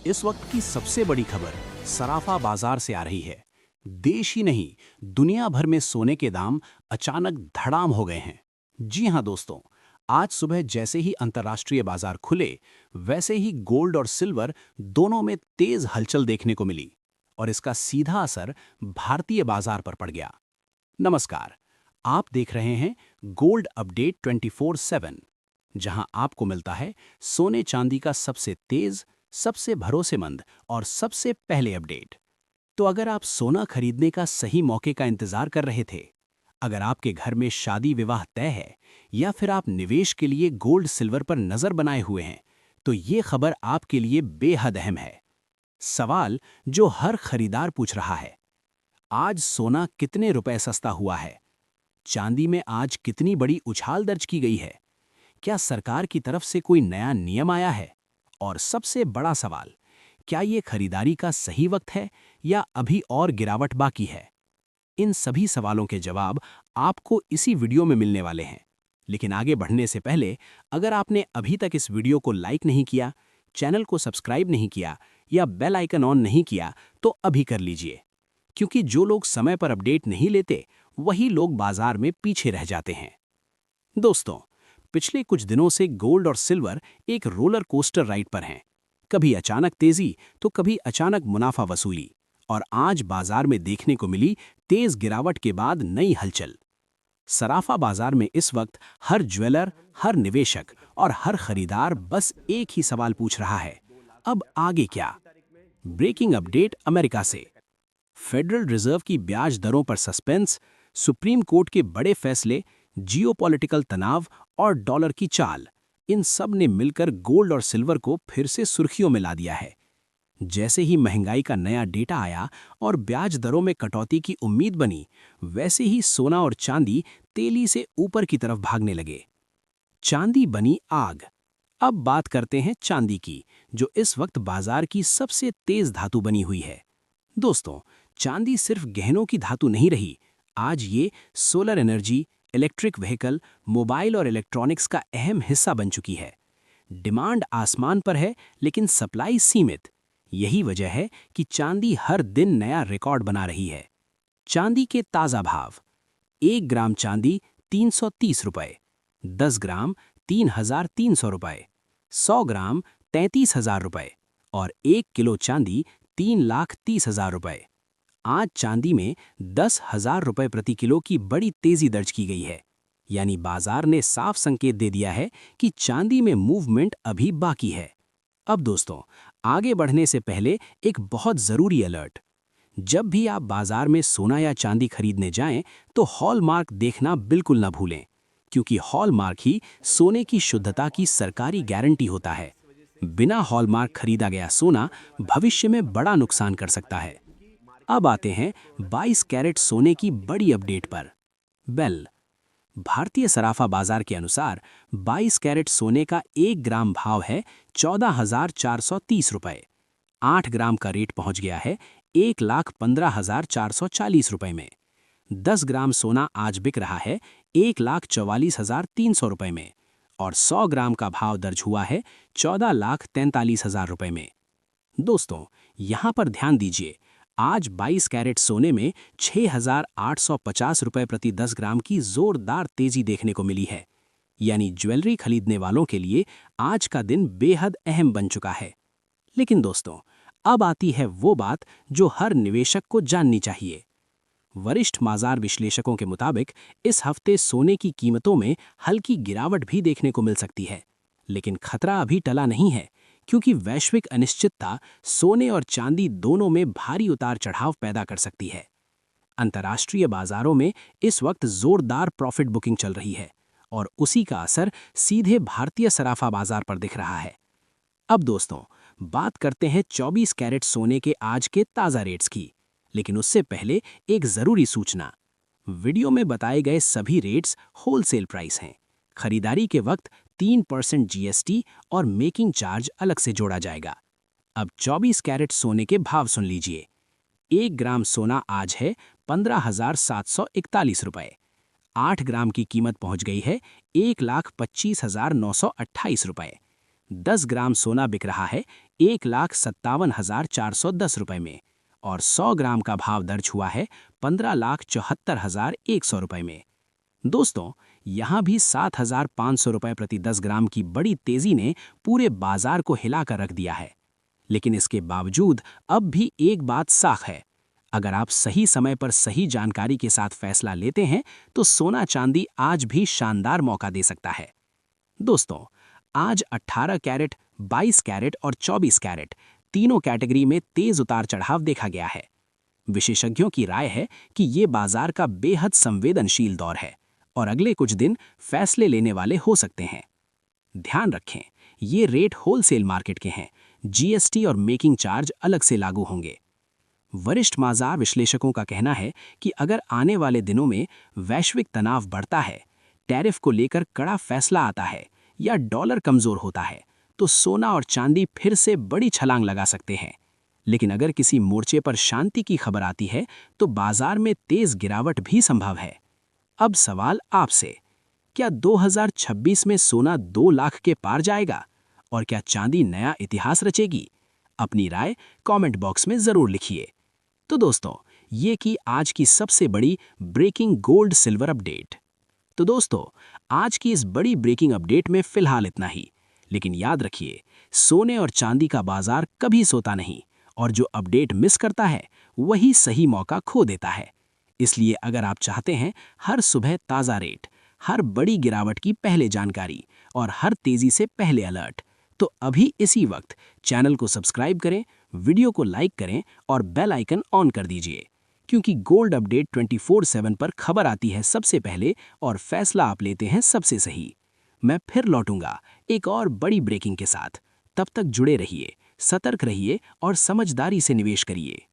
इस वक्त की सबसे बड़ी खबर सराफा बाजार से आ रही है। देश ही नहीं, दुनिया भर में सोने के दाम अचानक धड़ाम हो गए हैं। जी हां दोस्तों, आज सुबह जैसे ही अंतर्राष्ट्रीय बाजार खुले, वैसे ही गोल्ड और सिल्वर दोनों में तेज हलचल देखने को मिली और इसका सीधा असर भारतीय बाजार पर पड़ गया। नमस्कार, आप देख रहे हैं गोल्ड अपडेट 24/7, जहां आपको मिलता है सोने चांदी का सबसे तेज, सबसे भरोसेमंद और सबसे पहले अपडेट। तो अगर आप सोना खरीदने का सही मौके का इंतजार कर रहे थे, अगर आपके घर में शादी विवाह तय है या फिर आप निवेश के लिए गोल्ड सिल्वर पर नजर बनाए हुए हैं, तो ये खबर आपके लिए बेहद अहम है। सवाल जो हर खरीदार पूछ रहा है, आज सोना कितने रुपए सस्ता हुआ है? चांदी में आज कितनी बड़ी उछाल दर्ज की गई है? क्या सरकार की तरफ से कोई नया नियम आया है? और सबसे बड़ा सवाल, क्या ये खरीदारी का सही वक्त है या अभी और गिरावट बाकी है? इन सभी सवालों के जवाब आपको इसी वीडियो में मिलने वाले हैं। लेकिन आगे बढ़ने से पहले, अगर आपने अभी तक इस वीडियो को लाइक नहीं किया, चैनल को सब्सक्राइब नहीं किया या बेल आइकन ऑन नहीं किया, तो अभी कर लीजिए, क्योंकि जो लोग समय पर अपडेट नहीं लेते, वही लोग बाजार में पीछे रह जाते हैं। दोस्तों, पिछले कुछ दिनों से गोल्ड और सिल्वर एक रोलर कोस्टर राइड पर हैं। कभी अचानक तेजी तो कभी अचानक मुनाफा वसूली, और आज बाजार में देखने को मिली तेज गिरावट के बाद नई हलचल। सराफा बाजार में इस वक्त हर ज्वेलर, हर निवेशक और हर खरीदार बस एक ही सवाल पूछ रहा है, अब आगे क्या? ब्रेकिंग अपडेट अमेरिका से। फेडरल रिजर्व की ब्याज दरों पर सस्पेंस, सुप्रीम कोर्ट के बड़े फैसले, जियोपॉलिटिकल तनाव और डॉलर की चाल, इन सब ने मिलकर गोल्ड और सिल्वर को फिर से सुर्खियों में ला दिया है। जैसे ही महंगाई का नया डेटा आया और ब्याज दरों में कटौती की उम्मीद बनी, वैसे ही सोना और चांदी तेजी से ऊपर की तरफ भागने लगे। चांदी बनी आग। अब बात करते हैं चांदी की, जो इस वक्त बाजार की सबसे तेज धातु बनी हुई है। दोस्तों, चांदी सिर्फ गहनों की धातु नहीं रही, आज ये solar energy, electric vehicle, mobile और इलेक्ट्रॉनिक्स का अहम हिस्सा बन चुकी है। डिमांड आसमान पर है, लेकिन सप्लाई सीमित। यही वजह है कि चांदी हर दिन नया रिकॉर्ड बना रही है। चांदी के ताज़ा भाव: 1 ग्राम चांदी 330 रुपए, 10 ग्राम 3,300 रुपए, 100 ग्राम 33,000 रुपए और 1 किलो चांदी 3,30,000 रुपए। आज चांदी में 10,000 रुपए प्रति किलो की बड़ी तेजी दर्ज की गई है। यानी बाजार ने साफ संकेत दे दिया है कि चांदी में मूवमेंट अभी बाकी है। अब दोस्तों, आगे बढ़ने से पहले एक बहुत जरूरी अलर्ट। जब भी आप बाजार में सोना या चांदी खरीदने जाएं, तो हॉलमार्क देखना बिल्कुल न भूलें, क्योंकि हॉलमार्क ही सोने की शुद्धता की सरकारी गारंटी होता है। बिना हॉलमार्क खरीदा गया सोना भविष्य में बड़ा नुकसान कर सकता है। अब आते हैं 22 कैरेट सोने की बड़ी अपडेट पर। बेल। भारतीय सराफा बाजार के अनुसार 22 कैरेट सोने का 1 ग्राम भाव है 14,430 रुपए। 8 ग्राम का रेट पहुंच गया है 1,15,440 रुपए में। 10 ग्राम सोना आज बिक रहा है 1,44,300 रुपए में और 100 ग्राम का भाव दर्ज हुआ है 14,43,000 रुपए में। दोस्तों, यहां पर ध्यान दीजिए, आज 22 कैरेट सोने में 6,850 रुपए प्रति 10 ग्राम की जोरदार तेजी देखने को मिली है। यानी ज्वेलरी खरीदने वालों के लिए आज का दिन बेहद अहम बन चुका है। लेकिन दोस्तों, अब आती है वो बात जो हर निवेशक को जाननी चाहिए। वरिष्ठ बाजार विश्लेषकों के मुताबिक इस हफ्ते सोने की कीमतों में हल्की गिरावट भी देखने को मिल सकती है। लेकिन खतरा अभी टला नहीं है, क्योंकि वैश्विक अनिश्चितता सोने और चांदी दोनों में भारी उतार चढ़ाव पैदा कर सकती है। अंतर्राष्ट्रीय बाजारों में इस वक्त जोरदार प्रॉफिट बुकिंग चल रही है और उसी का असर सीधे भारतीय सराफा बाजार पर दिख रहा है। अब दोस्तों, बात करते हैं 24 कैरेट सोने के आज के ताज़ा रेट्स की। लेकिन उससे पहले एक ज़रूरी सूचना। वीडियो में बताए गए सभी रेट्स होलसेल प्राइस हैं। खरीदारी के वक्त 3% जीएसटी और मेकिंग चार्ज अलग से जोड़ा जाएगा। अब 24 कैरेट सोने के भाव सुन लीजिए। 1 ग्राम सोना आज है 15,741 रुपए। 8 ग्राम की कीमत पहुंच गई है 1,25,928 रुपए। 10 ग्राम सोना बिक रहा है 1,57,410 रुपए में और 100 ग्राम का भाव दर्ज हुआ है 15,74,100 रुपए में। दोस्तों, यहाँ भी 7,500 रुपए प्रति 10 ग्राम की बड़ी तेजी ने पूरे बाजार को हिलाकर रख दिया है। लेकिन इसके बावजूद अब भी एक बात साफ है, अगर आप सही समय पर सही जानकारी के साथ फैसला लेते हैं तो सोना चांदी आज भी शानदार मौका दे सकता है। दोस्तों, आज 18 कैरेट, 22 कैरेट और 24 कैरेट तीनों कैटेगरी में तेज उतार चढ़ाव देखा गया है। विशेषज्ञों की राय है कि ये बाजार का बेहद संवेदनशील दौर है और अगले कुछ दिन फैसले लेने वाले हो सकते हैं। ध्यान रखें, ये रेट होलसेल मार्केट के हैं, जीएसटी और मेकिंग चार्ज अलग से लागू होंगे। वरिष्ठ बाजार विश्लेषकों का कहना है कि अगर आने वाले दिनों में वैश्विक तनाव बढ़ता है, टैरिफ को लेकर कड़ा फैसला आता है या डॉलर कमजोर होता है, तो सोना और चांदी फिर से बड़ी छलांग लगा सकते हैं। लेकिन अगर किसी मोर्चे पर शांति की खबर आती है तो बाजार में तेज गिरावट भी संभव है। अब सवाल आपसे, क्या 2026 में सोना 2 लाख के पार जाएगा और क्या चांदी नया इतिहास रचेगी? अपनी राय कमेंट बॉक्स में जरूर लिखिए। तो दोस्तों, ये की आज की सबसे बड़ी ब्रेकिंग गोल्ड सिल्वर अपडेट। तो दोस्तों, आज की इस बड़ी ब्रेकिंग अपडेट में फिलहाल इतना ही। लेकिन याद रखिए, सोने और चांदी का बाजार कभी सोता नहीं और जो अपडेट मिस करता है वही सही मौका खो देता है। इसलिए अगर आप चाहते हैं हर सुबह ताज़ा रेट, हर बड़ी गिरावट की पहले जानकारी और हर तेजी से पहले अलर्ट, तो अभी इसी वक्त चैनल को सब्सक्राइब करें, वीडियो को लाइक करें और बेल आइकन ऑन कर दीजिए, क्योंकि गोल्ड अपडेट 24/7 पर खबर आती है सबसे पहले और फैसला आप लेते हैं सबसे सही। मैं फिर लौटूंगा एक और बड़ी ब्रेकिंग के साथ। तब तक जुड़े रहिए, सतर्क रहिए और समझदारी से निवेश करिए।